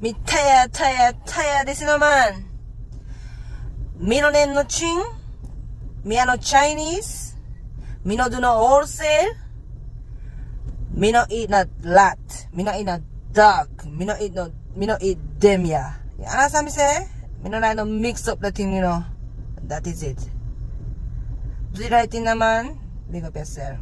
Me tired this, you know, man. Me no name no ching. Me are no Chinese. Me no do no wholesale. Me no eat not lot. Me no eat no dark. Me no eat them, yeah. You understand me say? Me no like no mix up the thing, you know. That is it. Do the right thing, man. Big up yourself.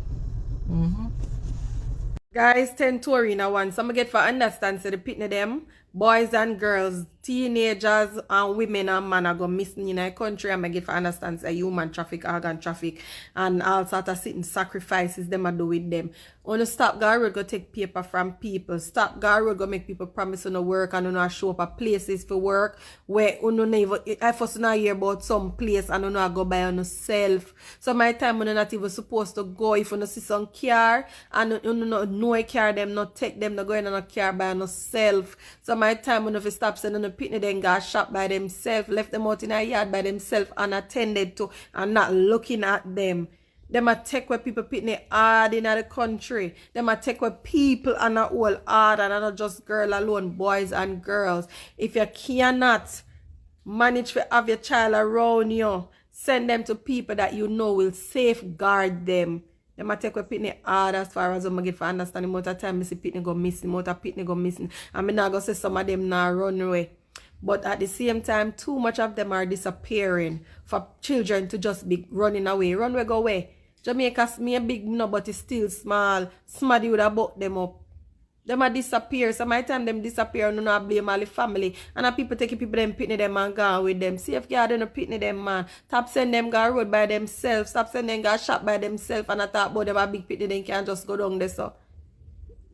Guys, 10 touring in one. Some get for understand, so the pitney them, boys and girls, teenagers and women and men are going missing in our country, and I get for understand, say human traffic, organ traffic, and all sort of sitting sacrifices them are do with them. On stop Garrood go take paper from people. Stop Garrood go make people promise on the work and not show up at places for work where you never I first not hear about some place and you not go by on yourself. So my time when not even supposed to go if you see some car and you know a car them not take them not going on a car by yourself. So my time when you stop sending the pitney then got shop by themselves, left them out in a yard by themselves unattended to and not looking at them. Them a take where people pitney hard in the country. Them a take where people are not all hard and not just girl alone, boys and girls. If you cannot manage to have your child around you, send them to people that you know will safeguard them. Them a take where pitney hard as far as I get for understand the amount of time I see pitney go missing, amount of pitney go missing. And me not go say some of them now run away. But at the same time, too much of them are disappearing for children to just be running away. Run away, go away. Jamaica, me a big no, but it's still small. Somebody would have bucked them up. Them a disappear. So my time them disappear, no not blame all the family. And the people taking people them pitney them and gone with them. Safeguard no pitney them, man. Stop send them go road by themselves. Stop send them go shop by themselves. And I talk about them a big pitney, they can't just go down there so.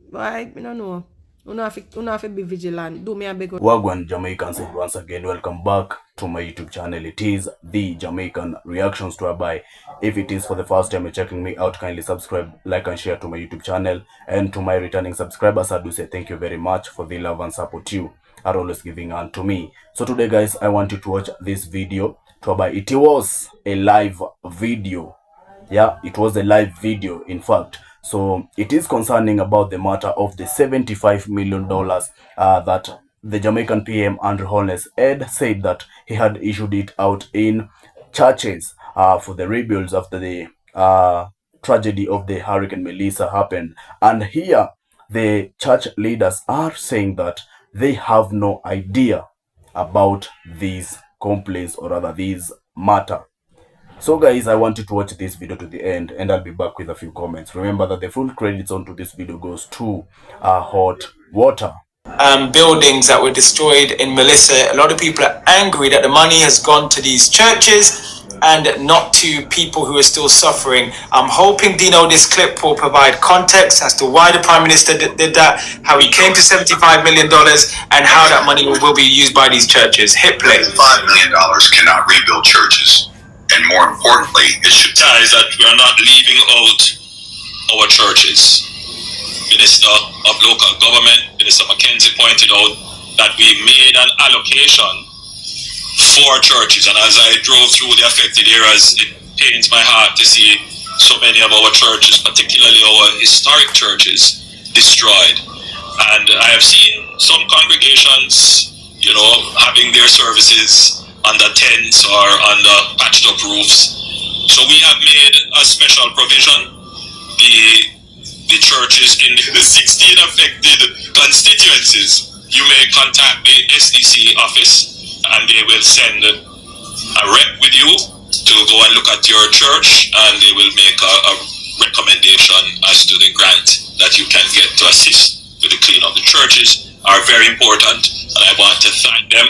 Why? I don't know. You have to be vigilant. Do me a big one. Wagwan Jamaicans, and once again welcome back to my YouTube channel. It is the Jamaican Reactions to Abai. If it is for the first time you're checking me out, kindly subscribe, like and share to my YouTube channel. And to my returning subscribers, I do say thank you very much for the love and support you are always giving unto me. So today guys, I want you to watch this video to Abai. It was a live video. Yeah, it was a live video in fact. So it is concerning about the matter of the $75 million that the Jamaican PM Andrew Holness had said that he had issued it out in churches for the rebuilds after the tragedy of the Hurricane Melissa happened. And here the church leaders are saying that they have no idea about these complaints or rather these matter. So guys, I want you to watch this video to the end and I'll be back with a few comments. Remember that the full credits onto this video goes to Hot Water. Buildings that were destroyed in Melissa. A lot of people are angry that the money has gone to these churches and not to people who are still suffering. I'm hoping, Dino, this clip will provide context as to why the Prime Minister did that, how he came to $75 million, and how that money will be used by these churches. Hit play. $5 million cannot rebuild churches. And more importantly, it should tell us that we are not leaving out our churches. Minister of Local Government, Minister Mackenzie, pointed out that we made an allocation for churches. And as I drove through the affected areas, it pains my heart to see so many of our churches, particularly our historic churches, destroyed. And I have seen some congregations, you know, having their services under tents or under patched up roofs. So we have made a special provision. The churches in the 16 affected constituencies, you may contact the SDC office and they will send a rep with you to go and look at your church, and they will make a recommendation as to the grant that you can get to assist with the clean up. The churches are very important, and I want to thank them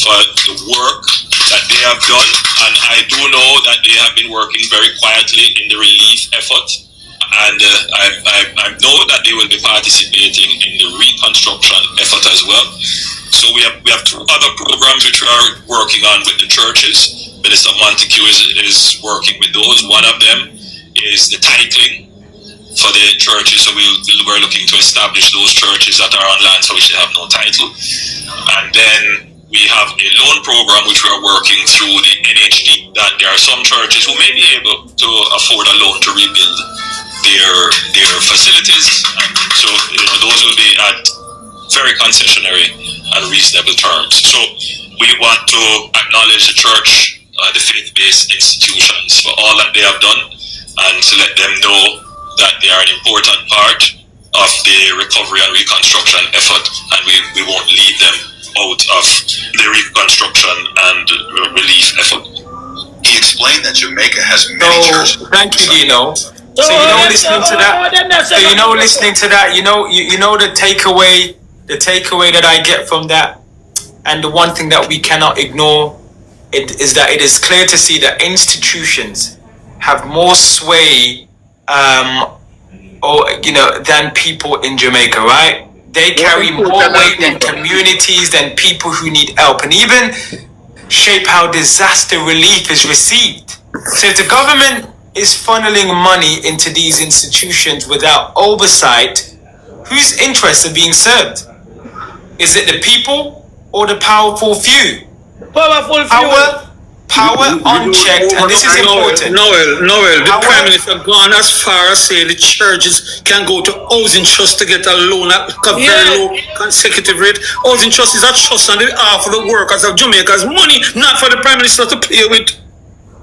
for the work that they have done, and I do know that they have been working very quietly in the relief effort, and I know that they will be participating in the reconstruction effort as well. So we have two other programs which we are working on with the churches. Minister Montague is working with those. One of them is the titling for the churches, so we're looking to establish those churches that are on land for which they have no title. And then we have a loan program which we are working through the NHD, that there are some churches who may be able to afford a loan to rebuild their facilities. And so those will be at very concessionary and reasonable terms. So we want to acknowledge the church, the faith-based institutions for all that they have done, and to let them know that they are an important part of the recovery and reconstruction effort, and we won't leave them out of the reconstruction and relief effort. He explained that Jamaica has many churches. Thank you, Dino. So listening to that, you know the takeaway that I get from that, and the one thing that we cannot ignore, is that it is clear to see that institutions have more sway, than people in Jamaica, right? They carry more weight than communities, than people who need help, and even shape how disaster relief is received. So if the government is funneling money into these institutions without oversight, whose interests are being served? Is it the people or the powerful few? Powerful few. Power unchecked, and this is important. Noel, the Prime Minister gone as far as say the churches can go to housing trust to get a loan at a very low consecutive rate. Housing trust is a trust on the half of the workers of Jamaica's money, not for the Prime Minister to play with.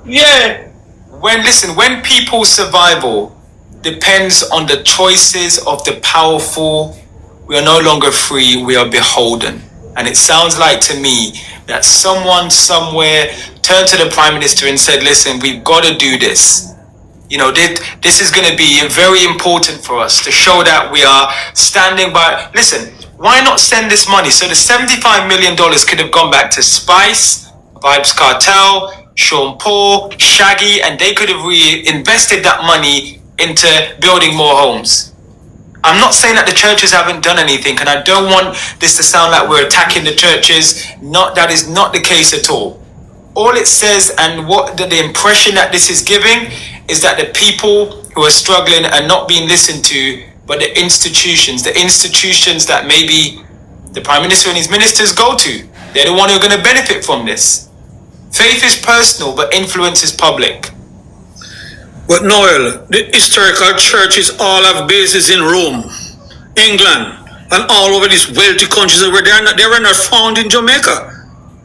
Yeah. When people's survival depends on the choices of the powerful, we are no longer free, we are beholden. And it sounds like to me that someone somewhere turned to the Prime Minister and said, listen, we've got to do this. This is going to be very important for us to show that we are standing by. Listen, why not send this money? So the $75 million could have gone back to Spice, Vibes Cartel, Sean Paul, Shaggy, and they could have reinvested that money into building more homes. I'm not saying that the churches haven't done anything, and I don't want this to sound like we're attacking the churches. That is not the case at all. All it says, and what the impression that this is giving, is that the people who are struggling are not being listened to, but the institutions that maybe the Prime Minister and his ministers go to, they're the one who are going to benefit from this. Faith is personal, but influence is public. But Noel, the historical churches all have bases in Rome, England, and all over these wealthy countries where they were not found in Jamaica.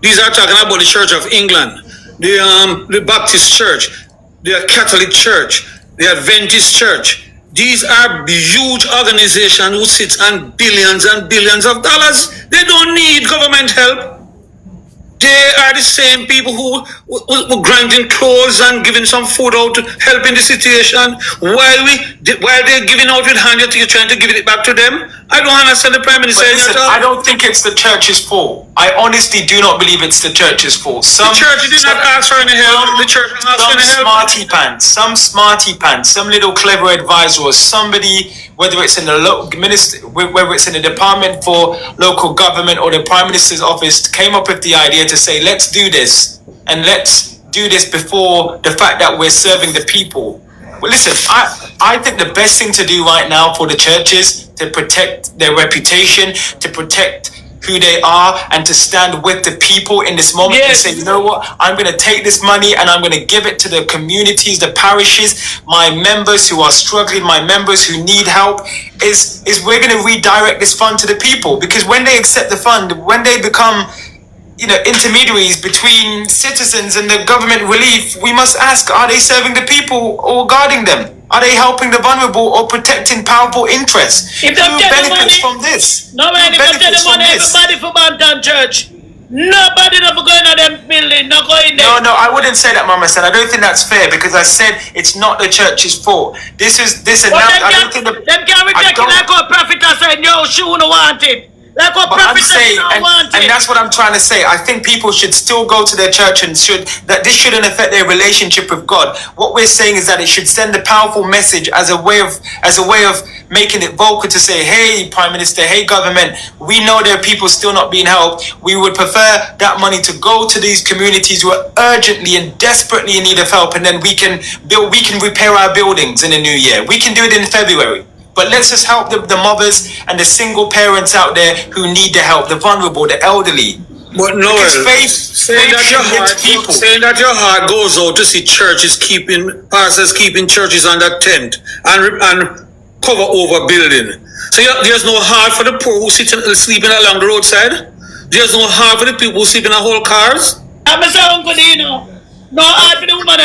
These are talking about the Church of England, the Baptist Church, the Catholic Church, the Adventist Church. These are huge organizations who sit on billions and billions of dollars. They don't need government help. They are the same people who grinding clothes and giving some food out to help in the situation. While they're giving out with hand, you're trying to give it back to them. I don't understand the Prime Minister. Listen, I don't think it's the church's fault. I honestly do not believe it's the church's fault. The church did not ask for any help. The church did not ask for any help. Some smarty pants, some little clever advisor, or somebody, whether it's in the whether it's in the Department for Local Government or the Prime Minister's office, came up with the idea to say, let's do this, and let's do this before the fact that we're serving the people. Well, listen, I think the best thing to do right now for the churches to protect their reputation, to protect who they are, and to stand with the people in this moment and say, you know what, I'm going to take this money and I'm going to give it to the communities, the parishes, my members who are struggling, my members who need help, is we're going to redirect this fund to the people. Because when they accept the fund, when they become intermediaries between citizens and the government relief, we must ask, are they serving the people or guarding them? Are they helping the vulnerable or protecting powerful interests? Who benefits from this? Nobody benefits from this. Everybody for Bantam Church. Nobody never going to them building, not going there. No, I wouldn't say that, Mama said. I don't think that's fair, because I said it's not the church's fault. This is well, I don't think them can we take it like our prophet has said, yo, she wouldn't want it. Like what prophet said, and that's what I'm trying to say. I think people should still go to their church, and that this shouldn't affect their relationship with God. What we're saying is that it should send a powerful message as a way of making it vocal to say, hey, Prime Minister, hey, government, we know there are people still not being helped. We would prefer that money to go to these communities who are urgently and desperately in need of help, and then we can repair our buildings in the new year. We can do it in February. But let's just help the mothers and the single parents out there who need the help, the vulnerable, the elderly. But no, saying that your heart goes out to see pastors keeping churches under tent and cover over building. So there's no heart for the poor who sleeping along the roadside. There's no hard for the people who sleep in a whole cars. I'm a Uncle Dino. No hard for the woman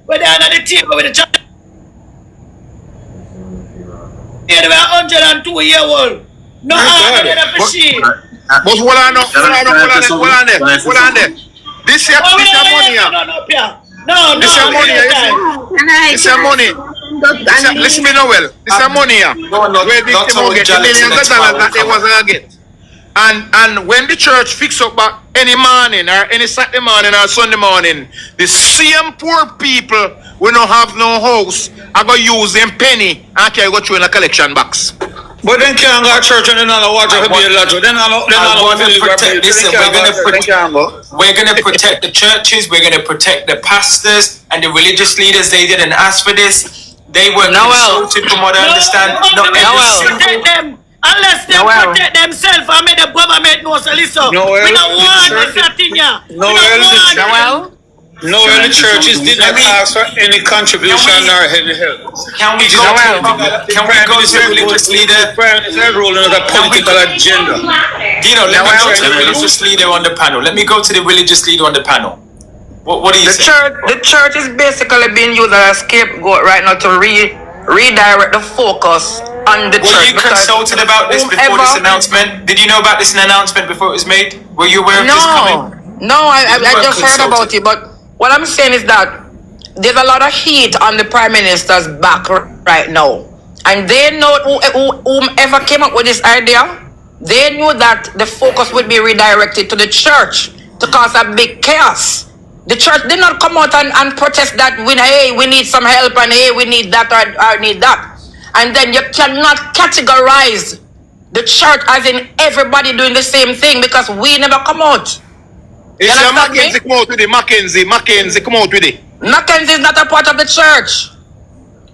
where they're under the table with the child. Yeah, they were 102-year-old. No hard for the machine. But hold on there. This is money. No. This is money. This is money. Listen me now well. This is money. Where these people get the millions of dollars that they wasn't get. And when the church fix up back any morning or any Saturday morning or Sunday morning, the same poor people will not have no house are going to use them penny and can go through in a collection box. But then can't go to church and then all watch a baby lodge. Then all protect. Listen, we're gonna protect the churches. We're gonna protect the pastors and the religious leaders. They didn't ask for this. They were consulted, from what I understand. Protect them unless they protect themselves. I mean, the government knows. Listen, we don't want nothing here. No, the churches did not ask for any contribution or any help. Can we go to the religious leader? They're rolling out a political agenda. Dino, let me go to the religious leader on the panel. Let me go to the religious leader on the panel. What do you say? The church is basically being used as a scapegoat right now to redirect the focus on the church. Were you consulted about this before this announcement? Did you know about this announcement before it was made? Were you aware of this coming? No, I just heard about it, but what I'm saying is that there's a lot of heat on the Prime Minister's back right now. And they know whomever came up with this idea, they knew that the focus would be redirected to the church to cause a big chaos. The church did not come out and protest that, hey, we need some help and hey, we need that or need that. And then you cannot categorize the church as in everybody doing the same thing because we never come out. It's Mackenzie come out with it. Mackenzie come out with it. Mackenzie is not a part of the church.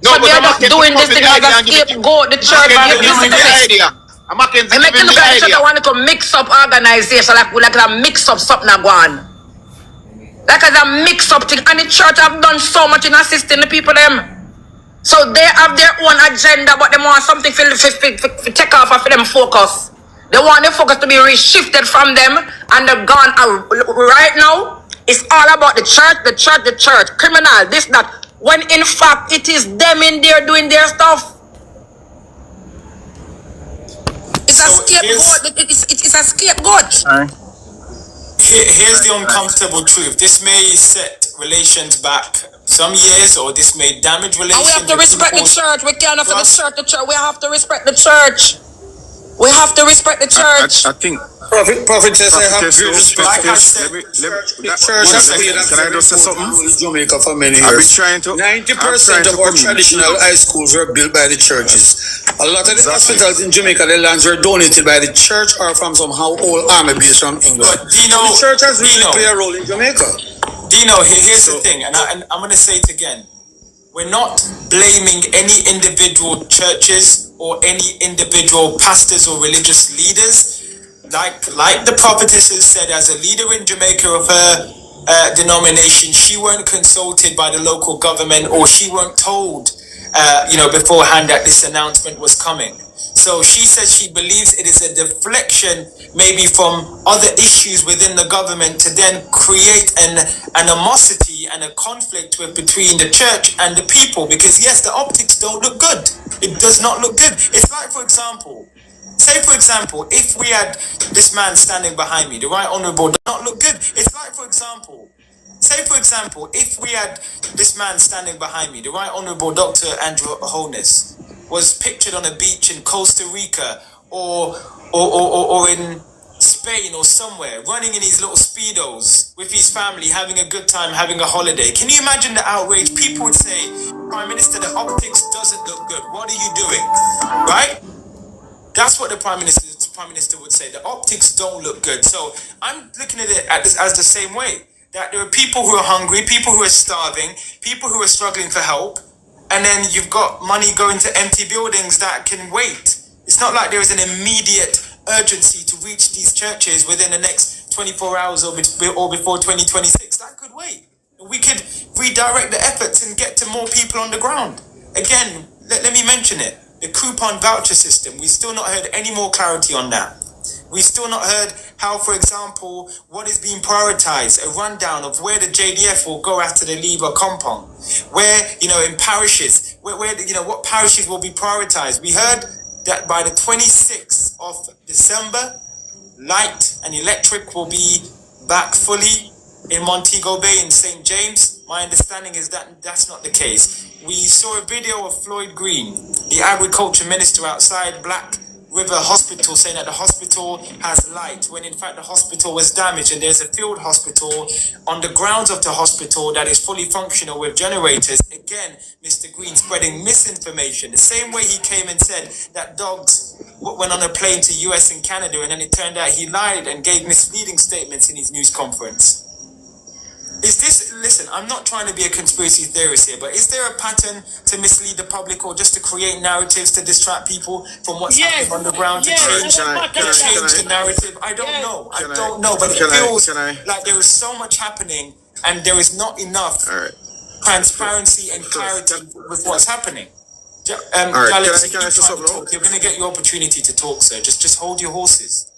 No, so they're just doing this thing as a scapegoat. The church give the idea. Mackenzie giving the idea. I want to mix up organization like a mix up something going. Like as a mix up thing. And the church have done so much in assisting the people them. So they have their own agenda, but they want something to take off of them focus. They want the focus to be reshifted from them, and they're gone. Right now, it's all about the church, criminal, this, that. When in fact, it is them in there doing their stuff. It's a scapegoat. It's a scapegoat. Here's the uncomfortable truth. This may set relations back some years, or this may damage relations. And we have to respect the church. We can't afford the church. We have to respect the church. We have to respect the church. I think Prophetess, I have great respect. Like I said, The church has played a very important role in Jamaica for many years. I've been trying to 90% of our traditional high schools were built by the churches. A lot of the hospitals in Jamaica, the lands were donated by the church or from somehow old army base from England. But Dino, the church has really played a role in Jamaica. Dino, here's the thing, and I'm going to say it again. We're not blaming any individual churches or any individual pastors or religious leaders. Like the prophetess has said, as a leader in Jamaica of her denomination, she weren't consulted by the local government, or she weren't told, beforehand that this announcement was coming. So she says she believes it is a deflection maybe from other issues within the government to then create an animosity and a conflict between the church and the people, because yes, the optics don't look good. It does not look good. It's like, for example, if we had this man standing behind me, the Right Honourable, does not look good. It's like, for example, if we had this man standing behind me, the Right Honourable Dr. Andrew Holness, was pictured on a beach in Costa Rica or in Spain or somewhere, running in his little Speedos with his family, having a good time, having a holiday. Can you imagine the outrage? People would say, Prime Minister, the optics doesn't look good. What are you doing? Right? That's what the Prime Minister would say. The optics don't look good. So I'm looking at it as the same way. That there are people who are hungry, people who are starving, people who are struggling for help, and then you've got money going to empty buildings that can wait. It's not like there is an immediate urgency to reach these churches within the next 24 hours or before 2026. That could wait. We could redirect the efforts and get to more people on the ground. Again, let me mention it. The coupon voucher system, we've still not heard any more clarity on that. We still not heard how, for example, what is being prioritized, a rundown of where the JDF will go after they leave a compound, where, in parishes, where what parishes will be prioritized. We heard that by the 26th of December, light and electric will be back fully in Montego Bay in St. James. My understanding is that that's not the case. We saw a video of Floyd Green, the agriculture minister, outside Black River Hospital, saying that the hospital has light, when in fact the hospital was damaged, and there's a field hospital on the grounds of the hospital that is fully functional with generators. Again, Mr. Green spreading misinformation, the same way he came and said that dogs went on a plane to US and Canada, and then it turned out he lied and gave misleading statements in his news conference. Is this, listen, I'm not trying to be a conspiracy theorist here, but is there a pattern to mislead the public or just to create narratives to distract people from what's happening on the ground to change the narrative? I don't know. I don't know, but it feels like there is so much happening and there is not enough transparency and clarity with what's happening. Alex, you're going to get your opportunity to talk, sir. Just hold your horses.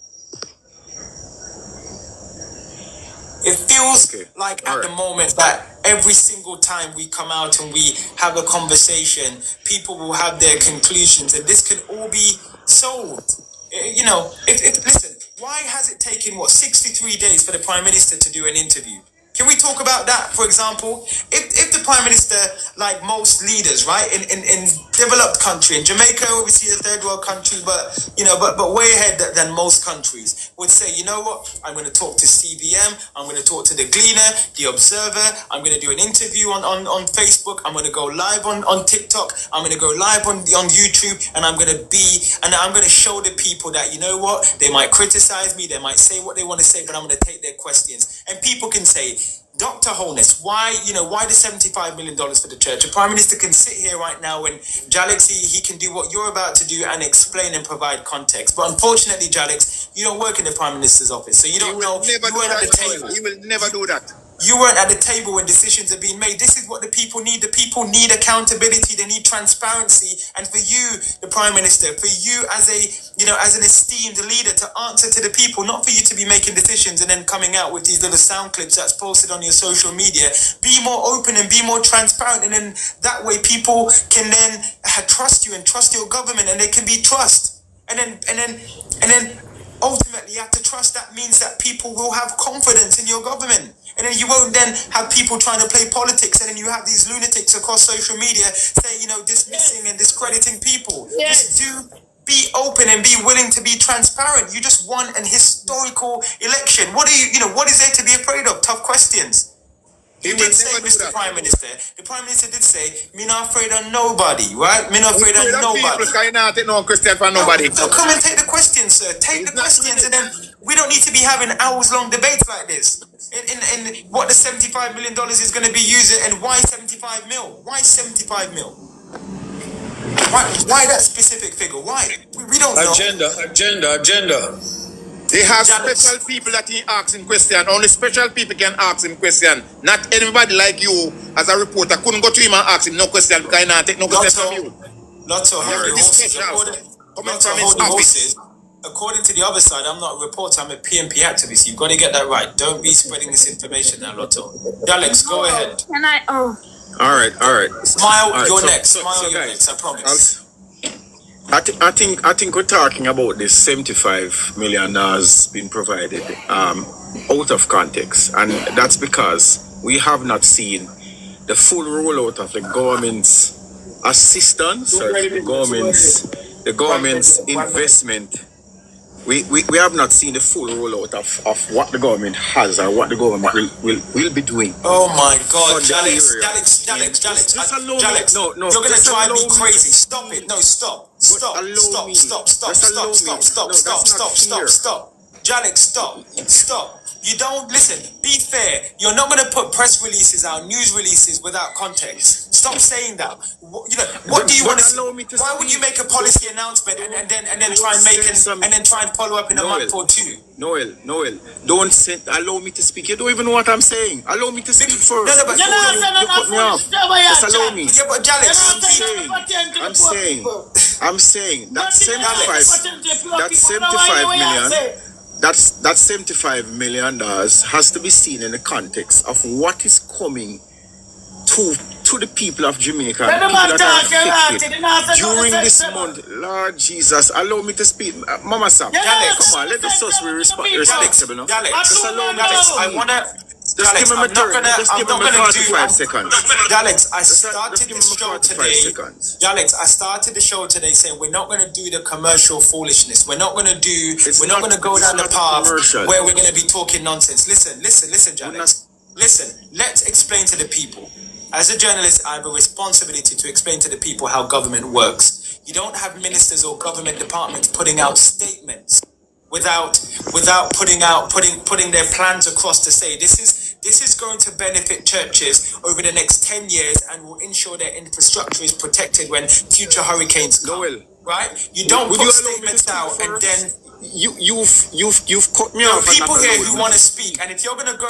It feels like at the moment that every single time we come out and we have a conversation, people will have their conclusions, and this can all be solved. Listen, why has it taken, 63 days for the Prime Minister to do an interview? Can we talk about that, for example? If the Prime Minister, like most leaders, right, in developed country, in Jamaica, obviously a third world country, but way ahead than most countries, would say, you know what, I'm going to talk to CBM, I'm going to talk to the Gleaner, the Observer, I'm going to do an interview on Facebook, I'm going to go live on TikTok, I'm going to go live on YouTube, and I'm going to show the people that, you know what, they might criticize me, they might say what they want to say, but I'm going to take their questions. And people can say, Dr. Holness, why the $75 million for the church? The Prime Minister can sit here right now and Jalix, he can do what you're about to do and explain and provide context. But unfortunately, Jalix, you don't work in the Prime Minister's office, so you don't know. You weren't at the table. He will never do that. You weren't at the table when decisions are being made. This is what the people need. The people need accountability. They need transparency. And for you, the Prime Minister, for you as an esteemed leader, to answer to the people, not for you to be making decisions and then coming out with these little sound clips that's posted on your social media. Be more open and be more transparent, and then that way people can then trust you and trust your government, and there can be trust. And then ultimately, you have to trust. That means that people will have confidence in your government. And then you won't then have people trying to play politics, and then you have these lunatics across social media say, dismissing and discrediting people. Just be open and be willing to be transparent. You just won an historical election. What is there to be afraid of? Tough questions. You did say, Mr. Prime Minister. The Prime Minister did say, "Me not afraid of nobody," right? Me not afraid of nobody. Take no question for nobody. So come and take the questions, sir. Take the questions, and then we don't need to be having hours-long debates like this. In what the $75 million is going to be used, and why 75 mil? Why 75 mil? Why that specific figure? Why? We don't know. Agenda. They have special people that he asks in question. Only special people can ask him question. Not everybody like you as a reporter couldn't go to him and ask him no question because he not take no question from you. Lots of holy horses. According to the other side, I'm not a reporter, I'm a PNP activist. You've got to get that right. Don't be spreading this information now, Lotto. Alex, go ahead. Can I? Oh. All right. Smile, you're next. Smile, you're next, I promise. I think we're talking about this $75 million being provided out of context, and that's because we have not seen the full rollout of the government's assistance or the government's investment. We have not seen the full rollout of what the government has or what the government will be doing. Oh my God, Jalix. No, you're gonna drive me crazy. Stop it. No, stop. Jalix, stop. You don't listen. Be fair. You're not gonna put press releases out, news releases without context. Stop saying that. What do you want to say? Why would you make a policy announcement and then try and follow up in a month or two? Noel, don't allow me to speak. You don't even know what I'm saying. Allow me to speak first. No, but you cut me off. Just allow me. Yeah, but Jalix, I'm saying that 75 million that $75 million has to be seen in the context of what is coming to the people of Jamaica, and the people that are affected during this month. Lord Jesus, allow me to speak. Mama Sam, come on, let us be respectable. No? Just allow me to speak. I wanna. Just Alex, give me my 45 seconds. Alex, I started the show today. Seconds. Alex, I started the show today saying we're not going to do the commercial foolishness. We're not going to do. We're not going to go down the path where we're going to be talking nonsense. Listen, Alex. Listen. Let's explain to the people. As a journalist, I have a responsibility to explain to the people how government works. You don't have ministers or government departments putting out statements without putting their plans across to say this is going to benefit churches over the next 10 years and will ensure their infrastructure is protected when future hurricanes come. Noel, right? You don't put statements out and then you've cut me off. People here who want to speak, and if you're gonna go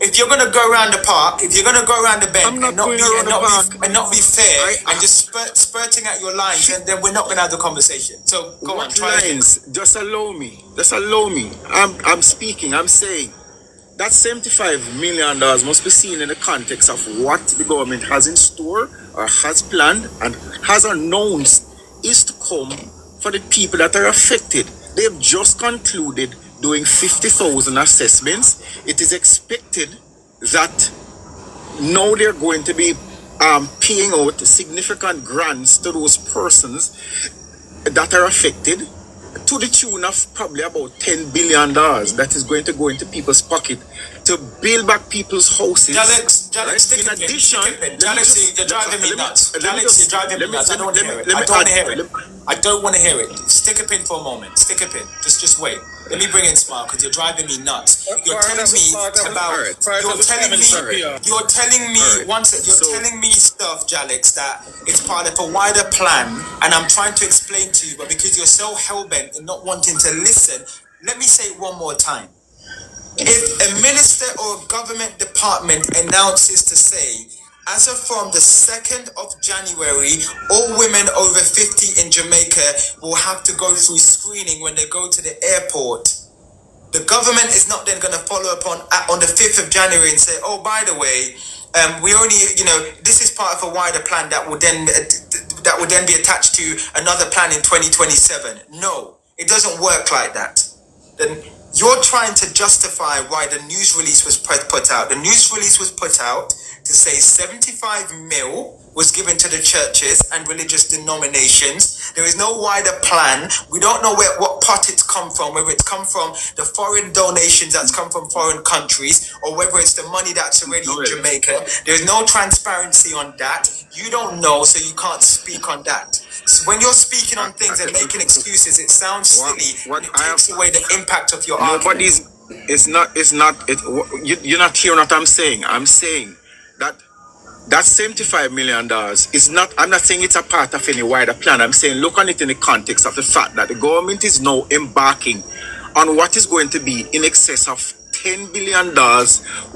if you're gonna go around the park, if you're gonna go around the bend and not be fair and just spurting out your lines, then we're not gonna have the conversation. So go on, try lines. Just allow me. I'm speaking. I'm saying that $75 million must be seen in the context of what the government has in store or has planned and has announced is to come for the people that are affected. They've just concluded doing 50,000 assessments. It is expected that now they're going to be paying out significant grants to those persons that are affected to the tune of probably about $10 billion that is going to go into people's pocket to build back people's houses. Alex, in addition, Alex, you're driving me nuts. Alex, you're driving me nuts. I don't want to hear it. I don't want to hear it. Stick a pin for a moment. Stick a pin. Just wait. Let me bring in Smile because you're driving me nuts. You're telling me stuff, Jalix, that it's part of a wider plan, and I'm trying to explain to you, but because you're so hell-bent in not wanting to listen, let me say it one more time. If a minister or government department announces to say, as of from the 2nd of January, all women over 50 in Jamaica will have to go through screening when they go to the airport, the government is not then going to follow up on the 5th of January and say, oh, by the way, we only, this is part of a wider plan that will then be attached to another plan in 2027. No, it doesn't work like that. Then you're trying to justify why the news release was put out. The news release was put out to say 75 mil was given to the churches and religious denominations. There is no wider plan. We don't know what pot it's come from, whether it's come from the foreign donations that's come from foreign countries or whether it's the money that's already in Jamaica. There's no transparency on that. You don't know, so you can't speak on that. So when you're speaking on things and making excuses, it sounds silly and it takes away the impact of your argument. You're not hearing what I'm saying. I'm saying that $75 million is not, I'm not saying it's a part of any wider plan. I'm saying look on it in the context of the fact that the government is now embarking on what is going to be in excess of $10 billion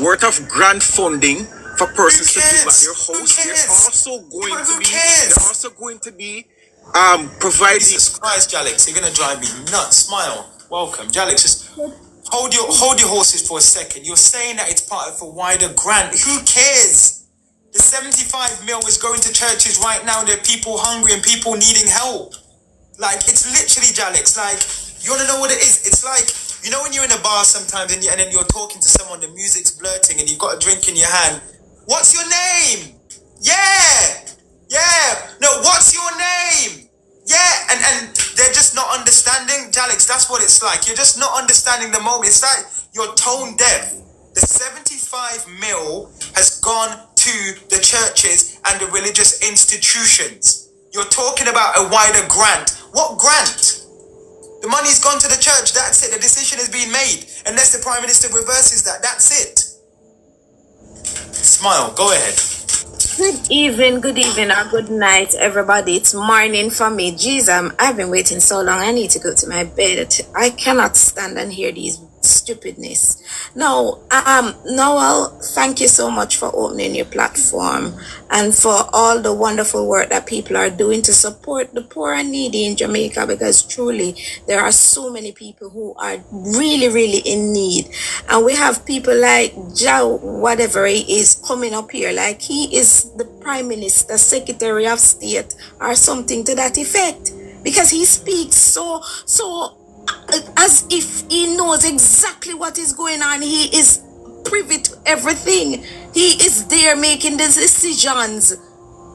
worth of grant funding for persons to build back their house. They're also going to be providing. Jesus Christ, Jalix, you're gonna drive me nuts. Smile. Welcome, Jalix. Just hold your horses for a second. You're saying that it's part of a wider grant. Who cares? The 75 mil is going to churches right now. There are people hungry and people needing help. Like, it's literally, Jalix, like, you want to know what it is? It's like, when you're in a bar sometimes and then you're talking to someone, the music's blurting and you've got a drink in your hand. What's your name? Yeah. No, what's your name? Yeah. And they're just not understanding. Jalix, that's what it's like. You're just not understanding the moment. It's like you're tone deaf. The 75 mil has gone to the churches and the religious institutions. You're talking about a wider grant. What grant? The money's gone to the church. That's it. The decision has been made. Unless the Prime Minister reverses that. That's it. Smile. Go ahead. Good evening, or good night, everybody. It's morning for me. Jeez, I've been waiting so long. I need to go to my bed. I cannot stand and hear these stupidness. No, Noel, thank you so much for opening your platform and for all the wonderful work that people are doing to support the poor and needy in Jamaica, because truly there are so many people who are really, really in need. And we have people like Joe, whatever he is, coming up here, like he is the Prime Minister, Secretary of State, or something to that effect, because he speaks so as if he knows exactly what is going on. He is privy to everything. He is there making the decisions.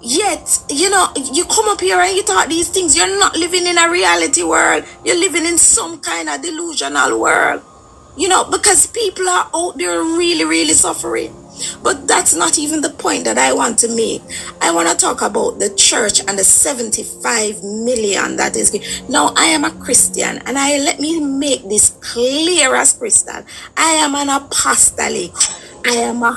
Yet, you come up here and you talk these things. You're not living in a reality world. You're living in some kind of delusional world. Because people are out there really, really suffering. But that's not even the point that I want to make. I want to talk about the church and the 75 million that is. Now, I am a Christian, and let me make this clear as crystal. I am an apostolic. I am a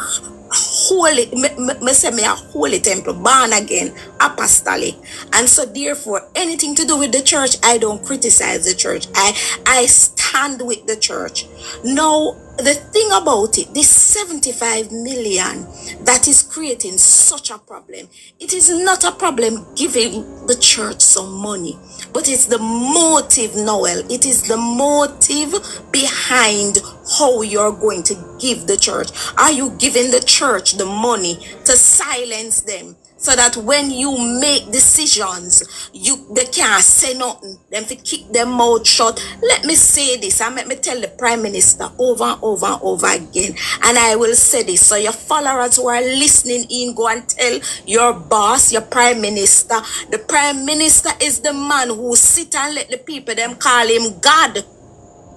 holy, me say me a holy temple, born again, apostolic. And so therefore, anything to do with the church, I don't criticize the church. I stand with the church. Now, the thing about it, this 75 million that is creating such a problem, it is not a problem giving the church some money, but it's the motive, Noel. It is the motive behind how you're going to give the church. Are you giving the church the money to silence them, so that when you make decisions, they can't say nothing, them to keep their mouth shut? Let me say this, and let me tell the Prime Minister over and over and over again, and I will say this, so your followers who are listening in, go and tell your boss, your Prime Minister. The Prime Minister is the man who sit and let the people them call him God.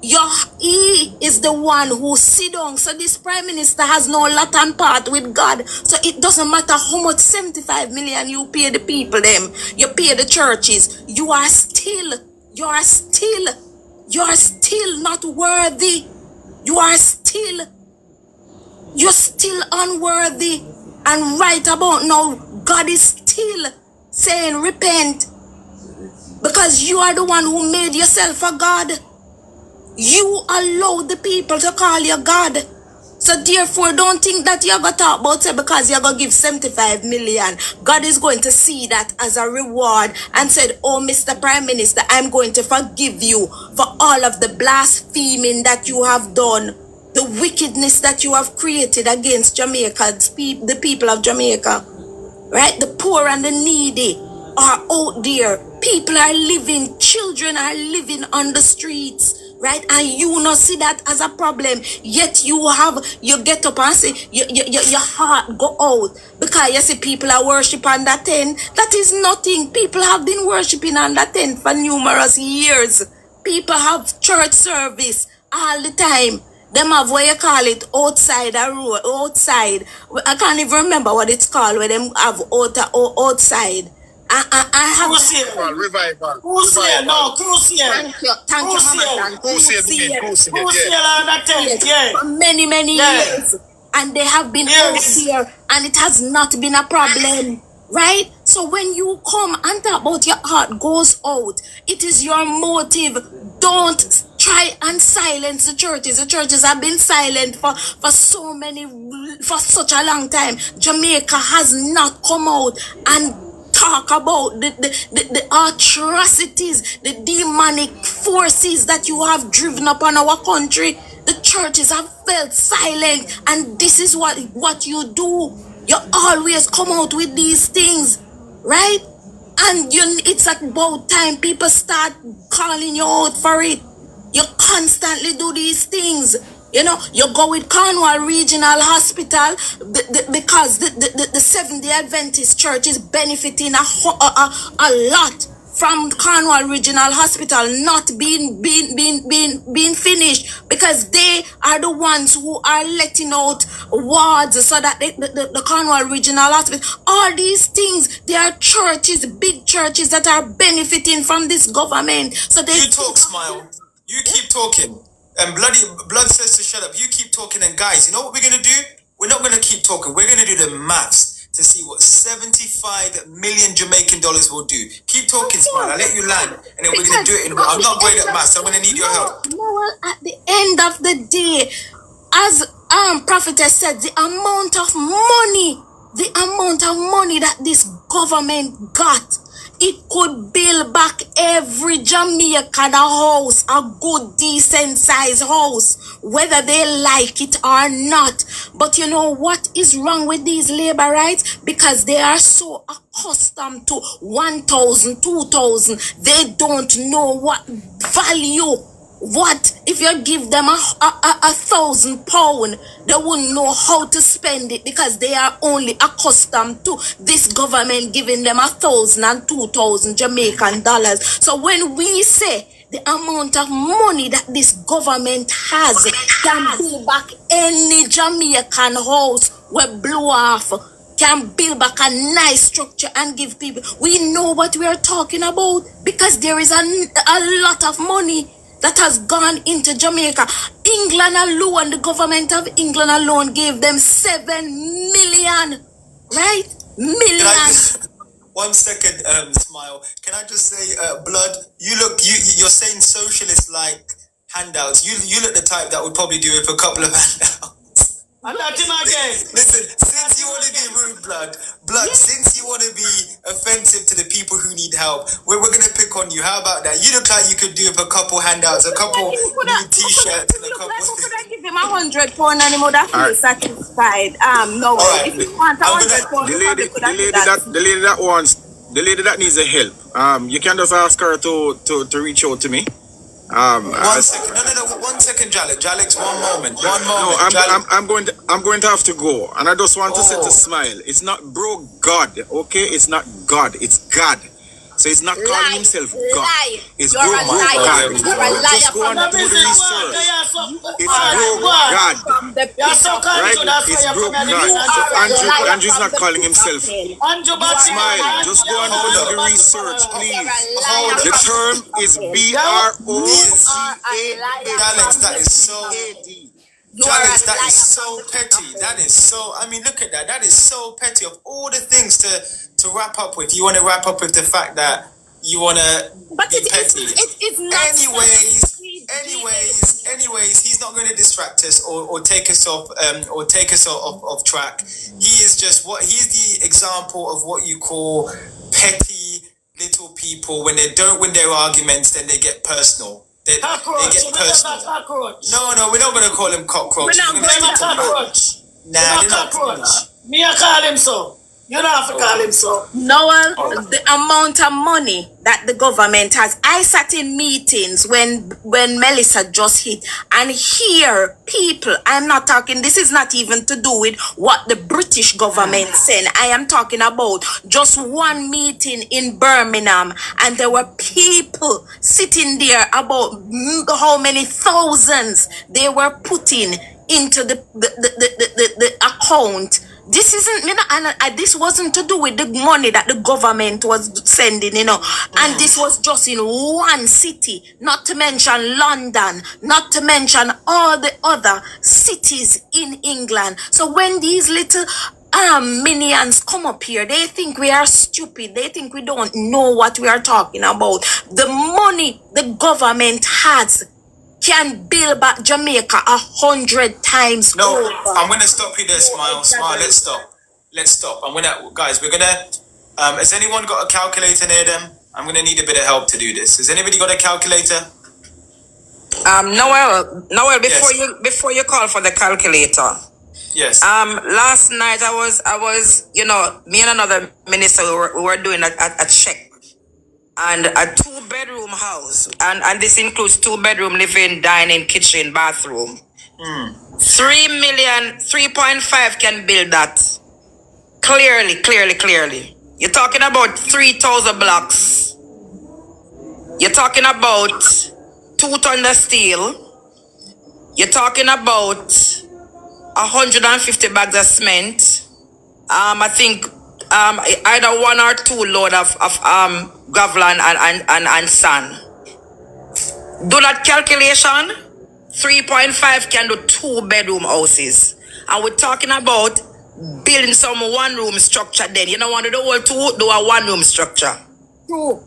He is the one who sit down. So this Prime Minister has no lot and part with God. So it doesn't matter how much 75 million you pay the people them, you pay the churches, you are still not worthy. You're still unworthy. And right about now, God is still saying repent, because you are the one who made yourself a God. You allowed the people to call you God. So therefore, don't think that you're going to talk about it because you're going to give 75 million. God is going to see that as a reward and said, oh, Mr. Prime Minister, I'm going to forgive you for all of the blaspheming that you have done, the wickedness that you have created against Jamaica, the people of Jamaica. Right? The poor and the needy are out there. People are living, children are living on the streets. Right? And you not see that as a problem. Yet you get up and say, your heart go out. Because you see people are worshiping on that tent. That is nothing. People have been worshiping on that tent for numerous years. People have church service all the time. Them have what you call it outside a road, outside. I can't even remember what it's called where them have outside. I have revival. Crucial, no, crucial. Thank you, Mama. Crucial. For many years. And they have been out here, and it has not been a problem. Right? So when you come and talk about your heart goes out, it is your motive. Don't try and silence the churches. The churches have been silent for such a long time. Jamaica has not come out and talk about the atrocities, the demonic forces that you have driven upon our country. The churches have felt silent, and this is what you do. You always come out with these things, right? And it's about time people start calling you out for it. You constantly do these things. You go with Cornwall Regional Hospital because the Seventh-day Adventist Church is benefiting a lot from Cornwall Regional Hospital not being finished, because they are the ones who are letting out wards so that the Cornwall Regional Hospital, all these things, they are churches, big churches that are benefiting from this government. So they talk, Smile. You keep talking. And Blood says to shut up. You keep talking, and guys, you know what we're gonna do? We're not gonna keep talking. We're gonna do the maths to see what 75 million Jamaican dollars will do. Keep talking, Smile. I'll let you land, and then we're gonna do it in. I'm not great at maths. I'm gonna need your help. No, at the end of the day, as prophetess said, the amount of money that this government got, it could build back every Jamaican a house, a good decent size house, whether they like it or not. But you know what is wrong with these labor rights? Because they are so accustomed to 1,000, 2,000, they don't know what value. What if you give them £1,000? They wouldn't know how to spend it because they are only accustomed to this government giving them 1,000 and 2,000 Jamaican dollars. So when we say the amount of money that this government has can build back any Jamaican house we blew off, can build back a nice structure and give people, we know what we are talking about because there is a lot of money that has gone into Jamaica. England alone, the government of England alone gave them 7 million, right? Million. 1 second, Smile. Can I just say, Blood? You're saying socialist like handouts. You look the type that would probably do it for a couple of handouts. I'm not him again. Listen, since you want to be rude, blood, since you want to be offensive to the people who need help, we're going to pick on you. How about that? You look like you could do it for a couple handouts, a couple new t-shirts, and a couple things. Could I give him £100 and he would have feel satisfied? No, right. If you want £100, the lady that needs a help, you can just ask her to reach out to me. 1 second. No. 1 second, Jalix. One moment. No, I'm going to have to go, and I just want to say to Smile. It's not bro God, okay? It's not God. It's God. So he's not calling himself God. It's bro God. Just go and do the research. It's bro God. Right? It's bro God. So Andrew's not calling himself Smile. Just go and do the research, please. The term is BROCA. Alex, that is so. Alex, that is so petty. That is so. I mean, look at that. That is so petty. Of all the things to wrap up with, you want to wrap up with the fact that you want to be petty. It's not. Anyways, he's not going to distract us or take us off off track. He is just he's the example of what you call petty little people. When they don't win their arguments, then they get personal. They get personal. No, we're not going to call him cockroach. We're not going to cockroach. Nah, they're not cockroach. Me, I call him so. You don't have to call him so. Noel, the amount of money that the government has. I sat in meetings when Melissa just hit and hear people, I'm not talking, this is not even to do with what the British government said. I am talking about just one meeting in Birmingham and there were people sitting there about how many thousands they were putting into the account. This isn't, this wasn't to do with the money that the government was sending, and this was just in one city, not to mention London, not to mention all the other cities in England. So when these little minions come up here, they think we are stupid. They think we don't know what we are talking about. The money the government has can build back Jamaica 100 times over. I'm gonna stop you there, Smile. Let's stop. We're gonna has anyone got a calculator near them? I'm gonna need a bit of help to do this. Has anybody got a calculator? Noel, before you call for the calculator. Yes. Last night I was me and another minister we were doing a check. And a 2-bedroom house, and this includes 2-bedroom, living, dining, kitchen, bathroom. 3.5 can build that. Clearly. You're talking about 3,000 blocks. You're talking about 2 tons of steel. You're talking about 150 bags of cement. I think either 1 or 2 load of gravel and sand. Do that calculation. 3.5 can do 2-bedroom houses, and we're talking about building some 1-room structure. Then you don't want to do all 2, do a 1-room structure. True.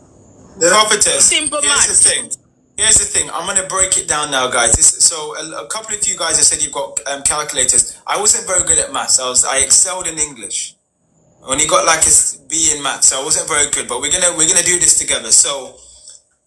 The prophetess. Simple Here's math. the thing. Here's the thing. I'm gonna break it down now, guys. So a couple of you guys have said you've got calculators. I wasn't very good at maths. I excelled in English. I only got like a B in maths, so I wasn't very good. But we're gonna do this together. So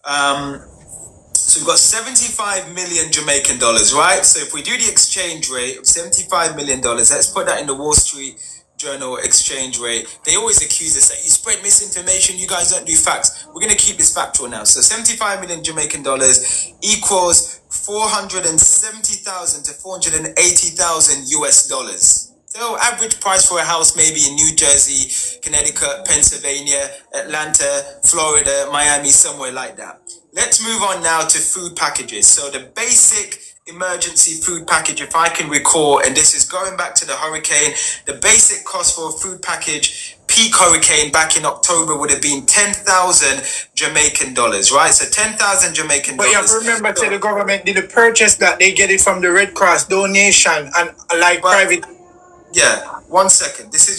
so we've got 75 million Jamaican dollars, right? So if we do the exchange rate of 75 million dollars, let's put that in the Wall Street Journal exchange rate. They always accuse us that you spread misinformation, you guys don't do facts. We're gonna keep this factual now. So 75 million Jamaican dollars equals 470,000 to 480,000 US dollars. So average price for a house maybe in New Jersey, Connecticut, Pennsylvania, Atlanta, Florida, Miami, somewhere like that. Let's move on now to food packages. So the basic emergency food package, if I can recall, and this is going back to the hurricane, the basic cost for a food package, peak hurricane back in October would have been 10,000 Jamaican dollars, right? So 10,000 Jamaican dollars. But you have to remember, so the government did the purchase that they get it from the Red Cross donation and like private. Yeah, 1 second. This is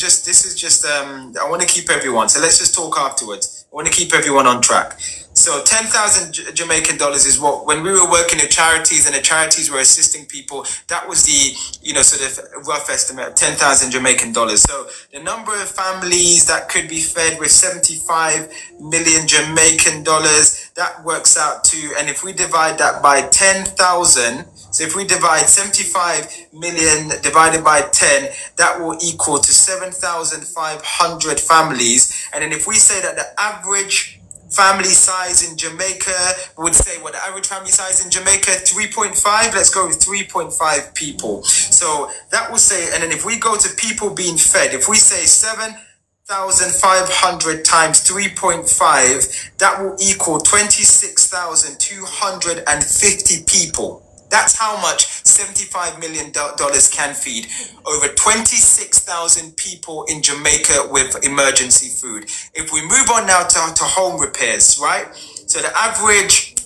just I want to keep everyone. So let's just talk afterwards. I want to keep everyone on track. So 10,000 Jamaican dollars is what, when we were working at charities and the charities were assisting people, that was the, sort of rough estimate of 10,000 Jamaican dollars. So the number of families that could be fed with 75 million Jamaican dollars, that works out to, and if we divide that by 10,000, so if we divide 75 million divided by 10, that will equal to 7,500 families. And then if we say that the average family size in Jamaica, would say what the average family size in Jamaica, 3.5, let's go with 3.5 people. So that will say, and then if we go to people being fed, if we say 7,500 times 3.5, that will equal 26,250 people. That's how much $75 million can feed over 26,000 people in Jamaica with emergency food. If we move on now to home repairs, right? So the average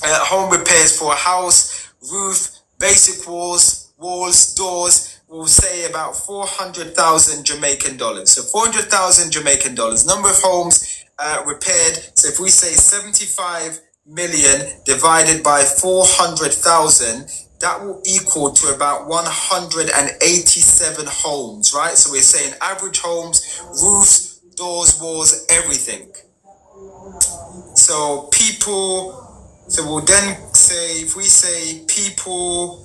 home repairs for a house, roof, basic walls, doors, we'll say about 400,000 Jamaican dollars. So 400,000 Jamaican dollars. Number of homes repaired. So if we say 75 million divided by 400,000, that will equal to about 187 homes, right? So we're saying average homes, roofs, doors, walls, everything. So we'll then say, if we say people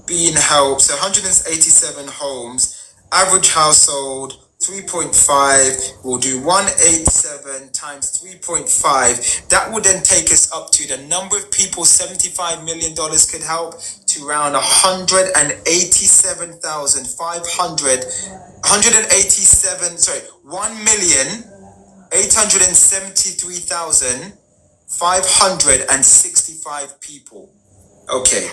being helped, so 187 homes, average household, 3.5, we'll do 187 times 3.5. That would then take us up to the number of people $75 million could help to around 1,873,565 people. Okay.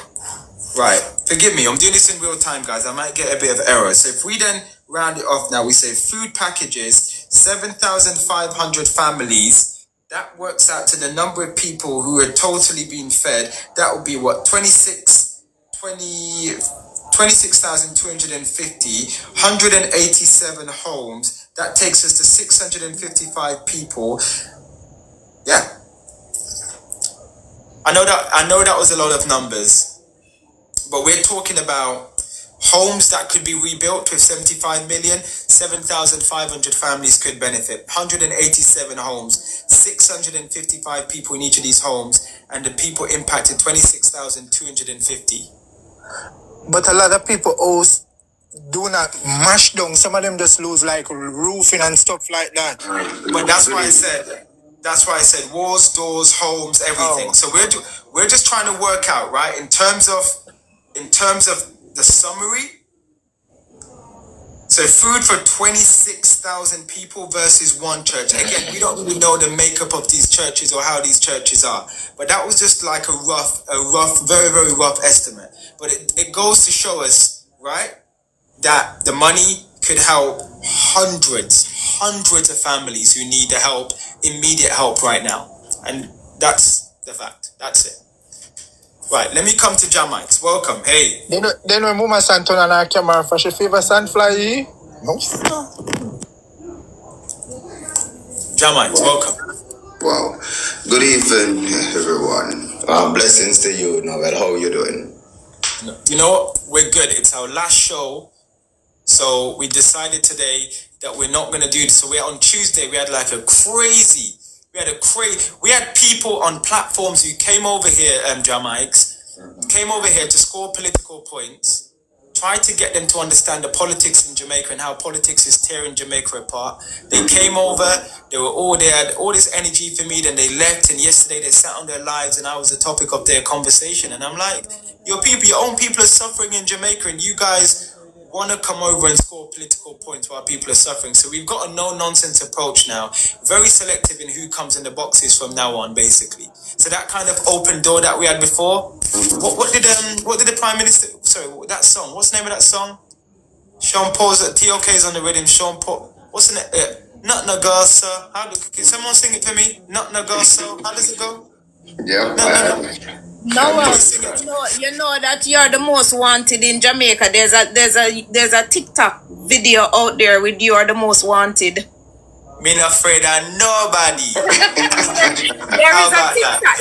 Right, forgive me, I'm doing this in real time, guys. I might get a bit of error. So if we then round it off now, we say food packages, 7,500 families, that works out to the number of people who are totally being fed. That would be what, 26,250, 187 homes. That takes us to 655 people. Yeah. I know that was a lot of numbers. But we're talking about homes that could be rebuilt with 75 million, 7,500 families could benefit. 187 homes, 655 people in each of these homes, and the people impacted 26,250. But a lot of people do not mash down. Some of them just lose like roofing and stuff like that. But that's why I said walls, doors, homes, everything. So we're just trying to work out, right, in terms of the summary. So food for 26,000 people versus one church. Again, we don't really know the makeup of these churches or how these churches are. But that was just like a rough, very, very rough estimate. But it goes to show us, right, that the money could help hundreds of families who need the help, immediate help right now. And that's the fact. That's it. Right, let me come to Jamaica. Welcome. Hey. They know Mama Santon and our camera for she favor Sandfly. No. Jamaica, welcome. Wow. Good evening, everyone. Blessings to you, Noel. How you doing? You know what? We're good. It's our last show. So we decided today that we're not going to do this. So we're on Tuesday. We had we had people on platforms who came over here, came over here to score political points. Tried to get them to understand the politics in Jamaica and how politics is tearing Jamaica apart. They came over, they had all this energy for me, then they left, and yesterday they sat on their lives and I was the topic of their conversation. And I'm like, your own people are suffering in Jamaica and you guys want to come over and score political points while people are suffering. So we've got a no-nonsense approach now, very selective in who comes in the boxes from now on, basically. So that kind of open door that we had before. What did the Prime Minister? Sorry, that song. What's the name of that song? Sean Paul's TOK's on the rhythm. Sean Paul. What's the name? Not Nagasa. Can someone sing it for me? Not Nagasa. How does it go? Yeah. You know that you're the most wanted in Jamaica. There's a TikTok video out there with you're the most wanted. Me not afraid of nobody.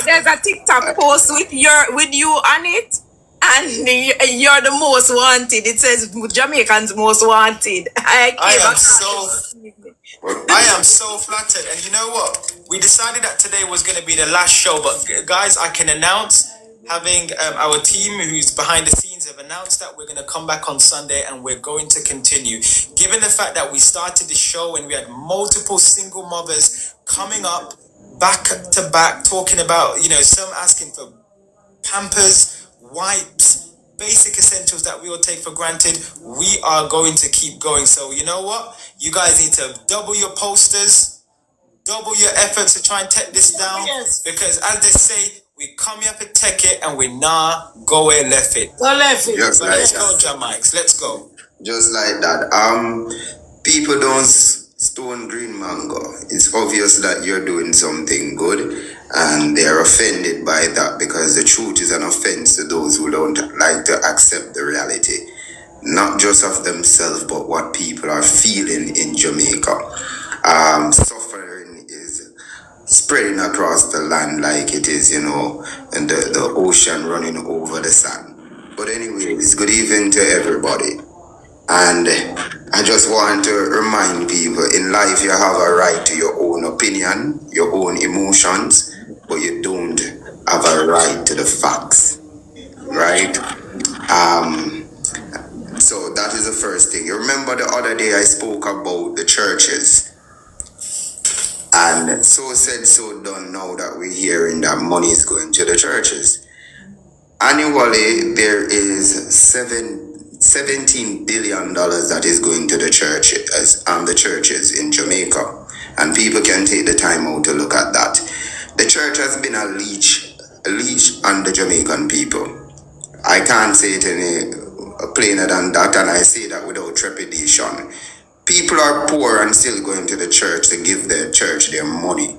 There's a TikTok post with you on it, and you're the most wanted. It says Jamaicans most wanted. I am so flattered. And you know what? We decided that today was going to be the last show. But guys, I can announce, having our team who's behind the scenes have announced that we're going to come back on Sunday and we're going to continue. Given the fact that we started the show and we had multiple single mothers coming up back to back talking about, some asking for Pampers, wipes, basic essentials that we all take for granted, we are going to keep going. So you know what? You guys need to double your posters, double your efforts to try and take this down. Yes. Because as they say, we come here to take it and we nah go away left it. Go left it. Just like let's that. go, Jamaica. Let's go. Just like that. People don't stone green mango. It's obvious that you're doing something good and they're offended by that because the truth is an offense to those who don't like to accept the reality, not just of themselves but what people are feeling in Jamaica. Suffering is spreading across the land like it is, and the ocean running over the sand. But anyways, good evening to everybody. And I just want to remind people, in life you have a right to your own opinion, your own emotions, but you don't have a right to the facts, right? So that is the first thing. You remember the other day I spoke about the churches, and so said, so done. Now that we're hearing that money is going to the churches. Annually, there is $17 billion that is going to the churches in Jamaica, and people can take the time out to look at that. The church has been a leech on the Jamaican people. I can't say it any plainer than that, and I say that without trepidation. People are poor and still going to the church to give their church their money.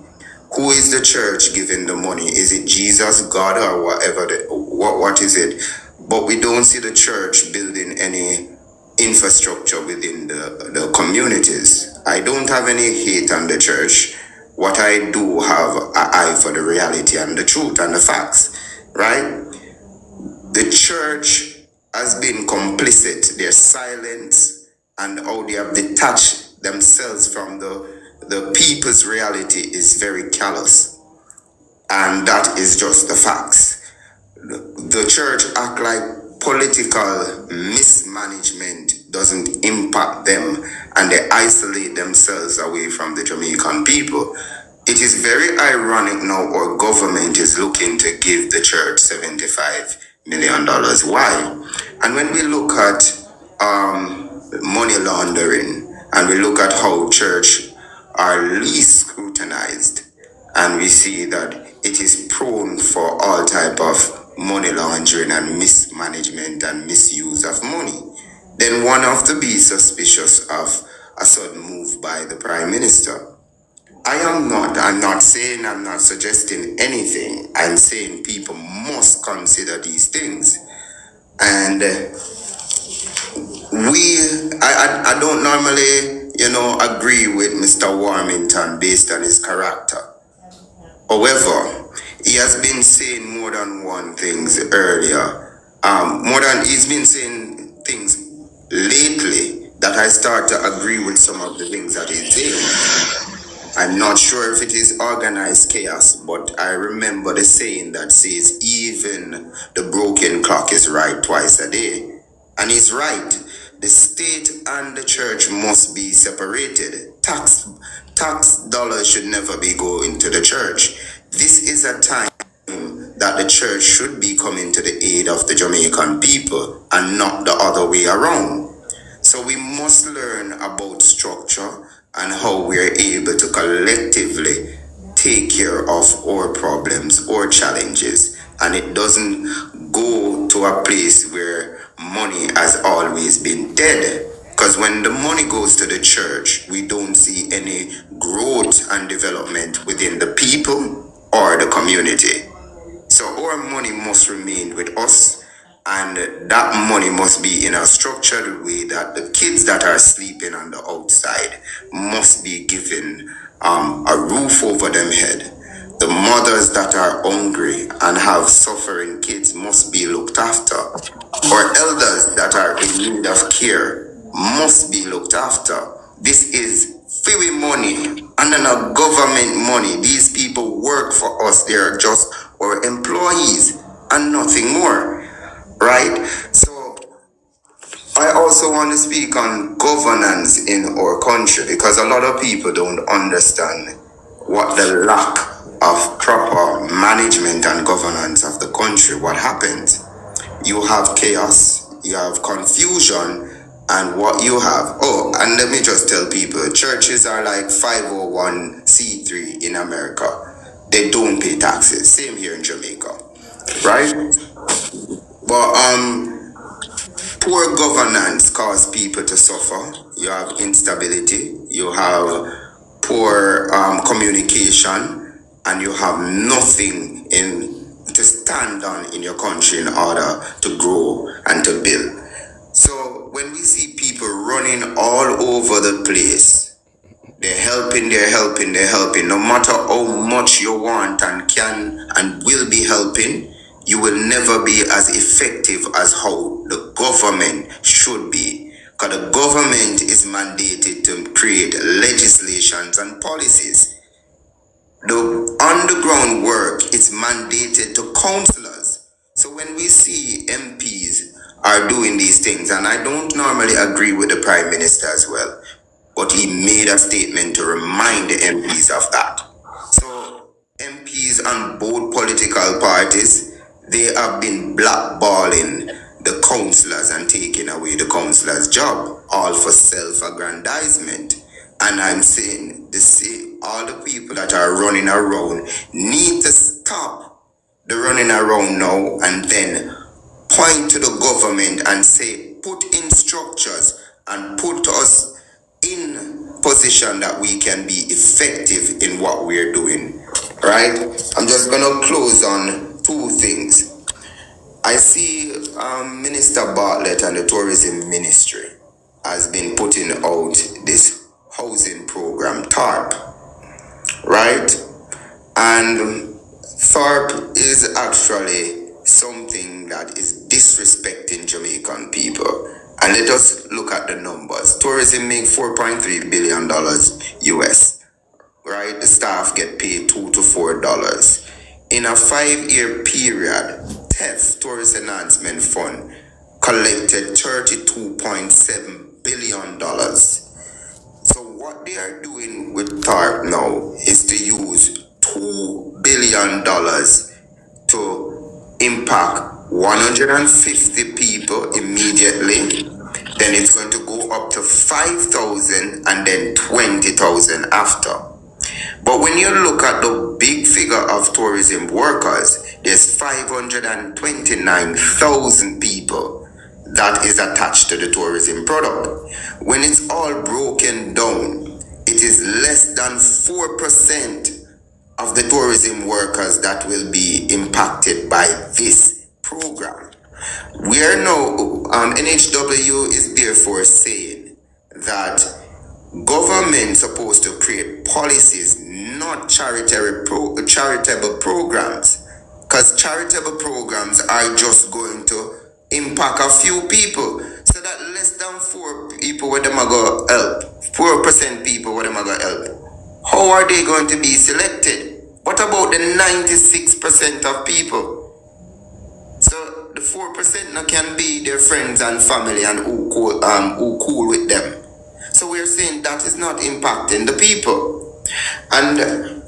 Who is the church giving the money? Is it Jesus, God, or whatever? What is it? But we don't see the church building any infrastructure within the communities. I don't have any hate on the church. What I do have an eye for the reality and the truth and the facts, right? The church has been complicit. Their silence and how they have detached themselves from the people's reality is very callous. And that is just the facts. The church act like political mismanagement doesn't impact them and they isolate themselves away from the Jamaican people. It is very ironic now our government is looking to give the church $75 million. Why? And when we look at money laundering and we look at how church are least scrutinized, and we see that it is prone for all type of money laundering and mismanagement and misuse of money, then one have to be suspicious of a sudden move by the Prime Minister. I'm not suggesting anything. I'm saying people must consider these things. And I don't normally, agree with Mr. Warmington based on his character. However, He has been saying more than one things earlier. He's been saying things lately that I start to agree with some of the things that he's saying. I'm not sure if it is organized chaos, but I remember the saying that says even the broken clock is right twice a day. And he's right. The state and the church must be separated. Tax dollars should never be going to the church. This is a time that the church should be coming to the aid of the Jamaican people and not the other way around. So we must learn about structure and how we are able to collectively take care of our problems or challenges. And it doesn't go to a place where money has always been dead. Because when the money goes to the church, we don't see any growth and development within the people or the community. So our money must remain with us, and that money must be in a structured way that the kids that are sleeping on the outside must be given a roof over them head. The mothers that are hungry and have suffering kids must be looked after. Our elders that are in need of care must be looked after. This is free money and not government money. These people work for us. They are just our employees and nothing more, right? So I also want to speak on governance in our country, because a lot of people don't understand what the lack of proper management and governance of the country, what happens. You have chaos, you have confusion, and what you have, and let me just tell people, churches are like 501c3 in America. They don't pay taxes. Same here in Jamaica, right? But poor governance causes people to suffer. You have instability, you have poor communication, and you have nothing to stand on in your country in order to grow and to build. So when we see people running all over the place, they're helping. No matter how much you want and can and will be helping, you will never be as effective as how the government should be. Because the government is mandated to create legislations and policies. The underground work is mandated to councillors. So when we see MPs are doing these things, and I don't normally agree with the Prime Minister as well, but he made a statement to remind the MPs of that. So MPs on both political parties, they have been blackballing the councillors and taking away the councillors' job, all for self-aggrandizement. And I'm saying, all the people that are running around need to stop the running around now and then point to the government and say, put in structures and put us in position that we can be effective in what we're doing, right? I'm just gonna close on two things. I see Minister Bartlett and the Tourism Ministry has been putting out this housing program, TARP, right? And TARP is actually something that is disrespecting Jamaican people. And let us look at the numbers. Tourism makes $4.3 billion US, right? The staff get paid $2 to $4. In a 5-year period, TEF, Tourist Enhancement Fund, collected $32.7 billion. So what they are doing with TARP now is to use $2 billion to impact 150 people immediately. Then it's going to go up to 5,000 and then 20,000 after. But when you look at the big figure of tourism workers, there's 529,000 people that is attached to the tourism product. When it's all broken down, it is less than 4% of the tourism workers that will be impacted by this program. We are now, NHW is therefore saying that Government supposed to create policies, not charitable programs. Because charitable programs are just going to impact a few people. So that less than 4 people where them are going to help, 4% people where them are going to help. How are they going to be selected? What about the 96% of people? So the 4% now can be their friends and family and who cool with them. So we're saying that is not impacting the people. And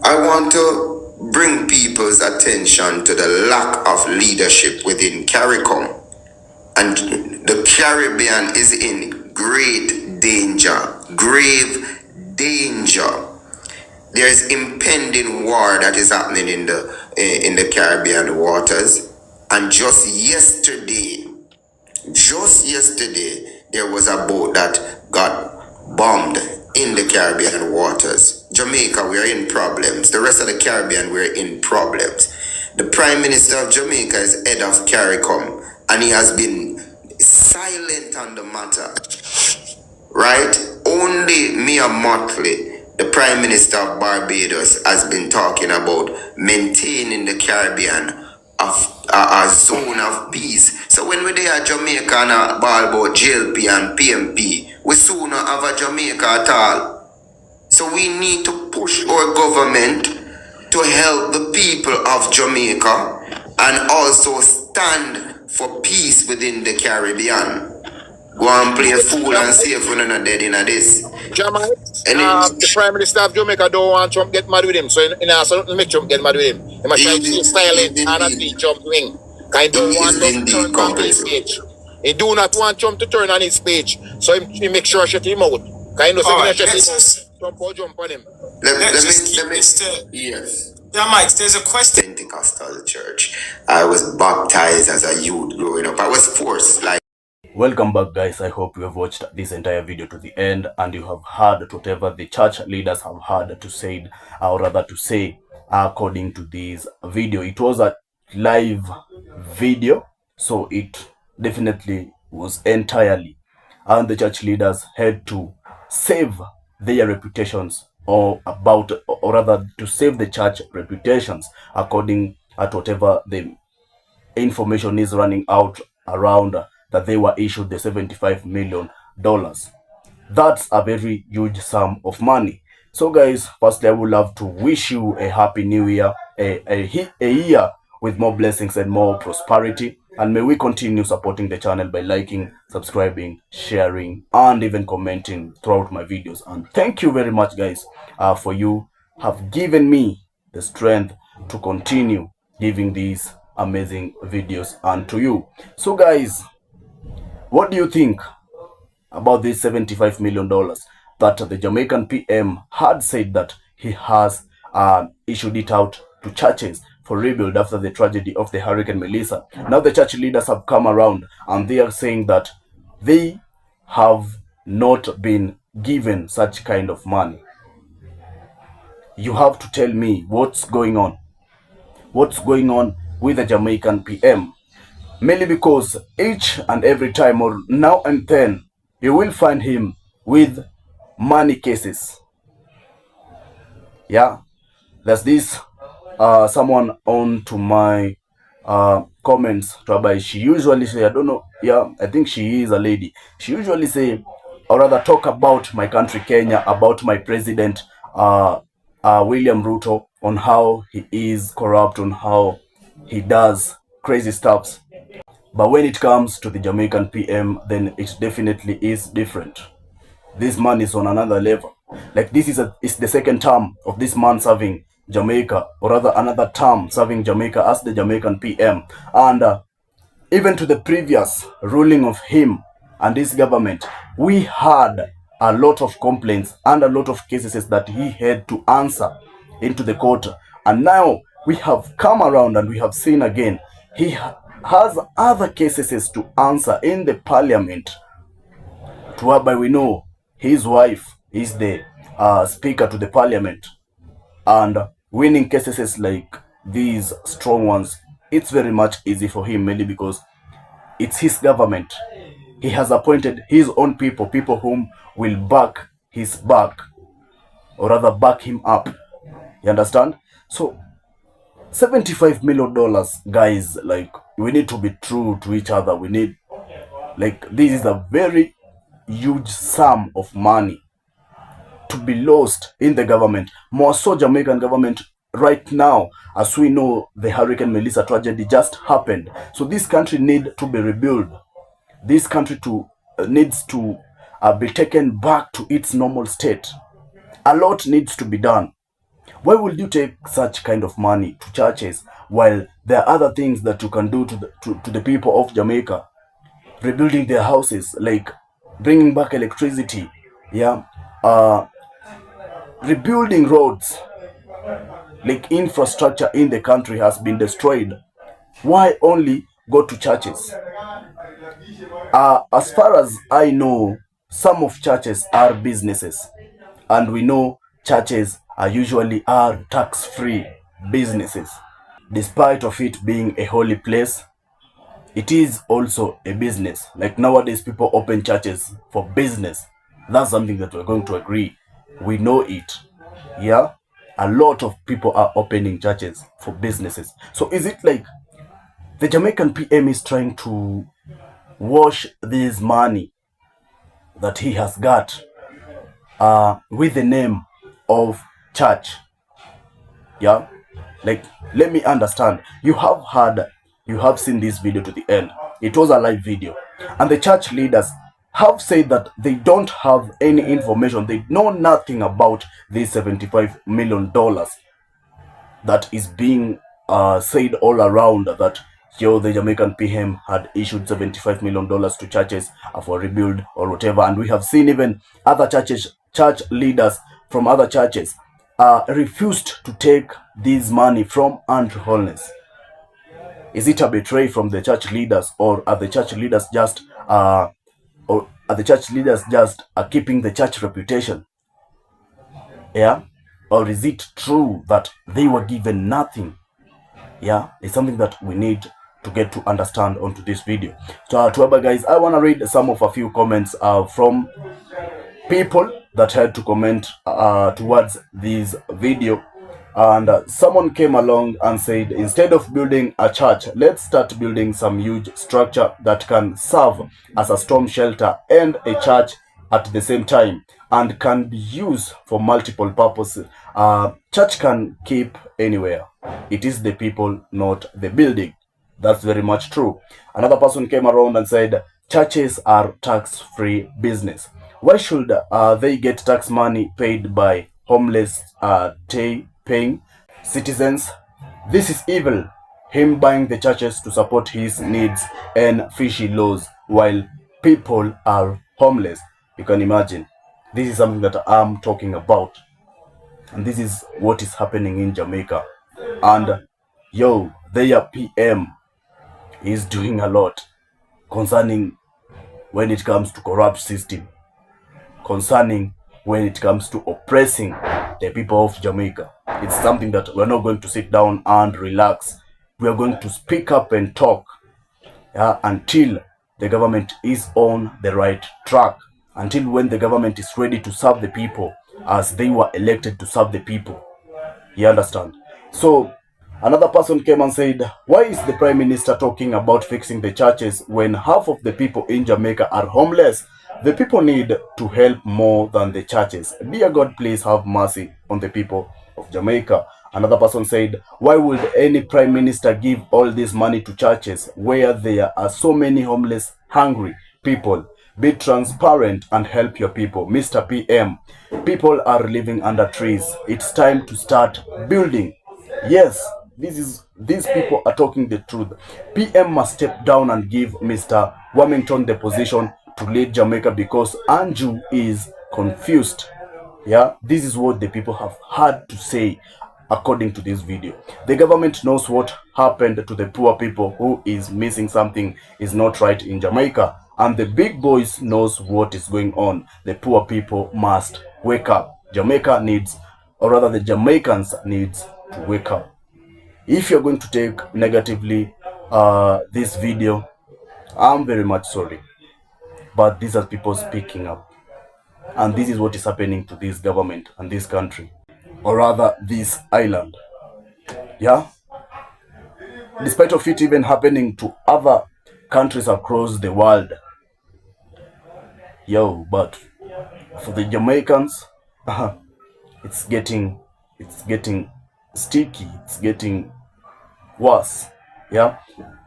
I want to bring people's attention to the lack of leadership within CARICOM. And the Caribbean is in great danger, grave danger. There is impending war that is happening in the Caribbean waters. And just yesterday, there was a boat that got bombed in the Caribbean waters. Jamaica, we are in problems. The rest of the Caribbean, we're in problems. The Prime Minister of Jamaica is head of CARICOM, and he has been silent on the matter. Right? Only Mia Mottley, the Prime Minister of Barbados, has been talking about maintaining the Caribbean a zone of peace. So when we're there at Jamaica and a ball about JLP and PMP, we soon not have a Jamaica at all. So we need to push our government to help the people of Jamaica and also stand for peace within the Caribbean. Go and play fool and see if we're not dead in this. Jamaica, the Prime Minister of Jamaica don't want Trump get mad with him, so he has to make Trump get mad with him. He must try to style it and not be Trump wing. He don't want Trump to turn on his page. He do not want Trump to turn on his page, so he make sure shut him out. Kind of Trump will jump on him. Let's keep this to... Yes. Yeah, Mike, there's a question. Pentecostal church. I was baptized as a youth growing up. I was forced, like... Welcome back, guys. I hope you have watched this entire video to the end and you have heard whatever the church leaders have had to say, or rather to say, according to this video. It was a live video, so it definitely was entirely, and the church leaders had to save their reputations, or rather to save the church reputations according to whatever the information is running out around that they were issued the $75 million. That's a very huge sum of money. So guys, firstly, I would love to wish you a happy new year, a year with more blessings and more prosperity, and may we continue supporting the channel by liking, subscribing, sharing, and even commenting throughout my videos. And thank you very much, guys, for you have given me the strength to continue giving these amazing videos unto you. So guys, what do you think about this $75 million that the Jamaican PM had said that he has issued it out to churches for rebuild after the tragedy of the Hurricane Melissa? Now the church leaders have come around and they are saying that they have not been given such kind of money. You have to tell me what's going on. What's going on with the Jamaican PM? Mainly because each and every time, or now and then, you will find him with money cases. Yeah, there's this someone on to my comments whereby she usually say, I don't know, yeah, I think she is a lady. She usually say, or rather talk about my country Kenya, about my president William Ruto, on how he is corrupt, on how he does crazy stuffs. But when it comes to the Jamaican PM, then it definitely is different. This man is on another level. Like this is the second term of this man serving Jamaica, or rather another term serving Jamaica as the Jamaican PM. And even to the previous ruling of him and his government, we had a lot of complaints and a lot of cases that he had to answer into the court. And now we have come around and we have seen again he has other cases to answer in the parliament, to whereby we know his wife is the speaker to the parliament, and winning cases like these strong ones, it's very much easy for him, mainly because it's his government. He has appointed his own people whom will back his back, or rather back him up. You understand? So $75 million, guys, like, we need to be true to each other. We need, like, this is a very huge sum of money to be lost in the government, more so Jamaican government right now. As we know, the Hurricane Melissa tragedy just happened, so this country need to be rebuilt. This country needs to be taken back to its normal state. A lot needs to be done. Why would you take such kind of money to churches while there are other things that you can do to the people of Jamaica? Rebuilding their houses, like bringing back electricity, yeah, rebuilding roads, like infrastructure in the country has been destroyed. Why only go to churches? As far as I know, some of churches are businesses, and we know churches are usually tax-free businesses. Despite of it being a holy place, it is also a business. Like nowadays, people open churches for business. That's something that we're going to agree. We know it. Yeah, a lot of people are opening churches for businesses. So is it like the Jamaican PM is trying to wash this money that he has got with the name of church? Yeah, like, let me understand. You have seen this video to the end. It was a live video, and the church leaders have said that they don't have any information. They know nothing about this $75 million that is being said all around, that the Jamaican PM had issued $75 million to churches for rebuild or whatever. And we have seen even other church leaders from other churches refused to take this money from Andrew Holness. Is it a betray from the church leaders, or are the church leaders just keeping the church reputation? Yeah, or is it true that they were given nothing? Yeah, it's something that we need to get to understand onto this video. So guys, I want to read a few comments from people that had to comment towards this video. And someone came along and said, instead of building a church, let's start building some huge structure that can serve as a storm shelter and a church at the same time, and can be used for multiple purposes. Church can keep anywhere. It is the people, not the building. That's very much true. Another person came around and said, churches are tax-free business. Why should they get tax money paid by homeless paying citizens? This is evil. Him buying the churches to support his needs and fishy laws while people are homeless. You can imagine. This is something that I'm talking about. And this is what is happening in Jamaica. And their PM is doing a lot concerning when it comes to corrupt system, concerning when it comes to oppressing the people of Jamaica. It's something that we're not going to sit down and relax. We are going to speak up and talk until the government is on the right track, until when the government is ready to serve the people as they were elected to serve the people. You understand? So another person came and said, why is the Prime Minister talking about fixing the churches when half of the people in Jamaica are homeless? The people need to help more than the churches. Dear God, please have mercy on the people of Jamaica. Another person said, why would any Prime Minister give all this money to churches where there are so many homeless, hungry people? Be transparent and help your people. Mr. PM, people are living under trees. It's time to start building. Yes, these people are talking the truth. PM must step down and give Mr. Wilmington the position to lead Jamaica because Andrew is confused. Yeah, this is what the people have had to say according to this video. The government knows what happened to the poor people who is missing something is not right in Jamaica. And the big boys knows what is going on. The poor people must wake up. Jamaica needs, or rather the Jamaicans needs to wake up. If you're going to take negatively this video, I'm very much sorry. But these are people speaking up. And this is what is happening to this government and this country, or rather this island. Yeah, despite of it even happening to other countries across the world. Yo, but for the Jamaicans, it's getting sticky, it's getting worse. Yeah.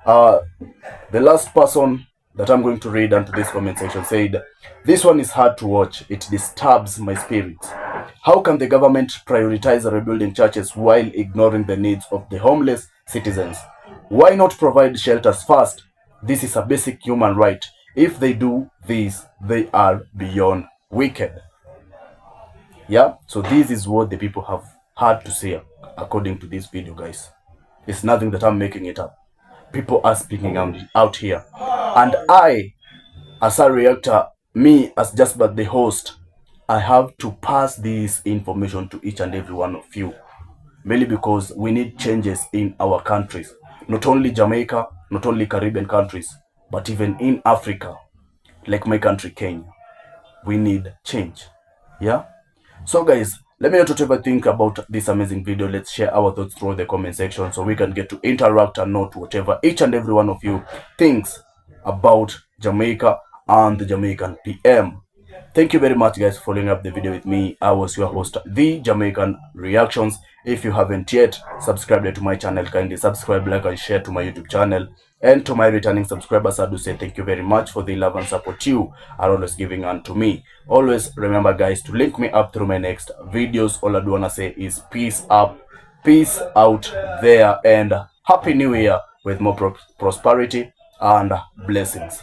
The last person that I'm going to read onto this comment section said, "This one is hard to watch. It disturbs my spirit. How can the government prioritize rebuilding churches while ignoring the needs of the homeless citizens? Why not provide shelters first? This is a basic human right. If they do this, they are beyond wicked." Yeah, so this is what the people have had to say according to this video, guys. It's nothing that I'm making it up. People are speaking out here. And I, as a reactor, me as just but the host, I have to pass this information to each and every one of you. Mainly because we need changes in our countries. Not only Jamaica, not only Caribbean countries, but even in Africa, like my country, Kenya. We need change. Yeah? So guys, let me know what you think about this amazing video. Let's share our thoughts through the comment section so we can get to interact and note whatever each and every one of you thinks about Jamaica and the Jamaican PM. Thank you very much, guys, for following up the video with me. I was your host, The Jamaican Reactions. If you haven't yet subscribed to my channel, kindly subscribe, like, and share to my YouTube channel. And to my returning subscribers, I do say thank you very much for the love and support you are always giving unto me. Always remember, guys, to link me up through my next videos. All I do wanna say is peace up, peace out there, and Happy New Year with more prosperity and blessings.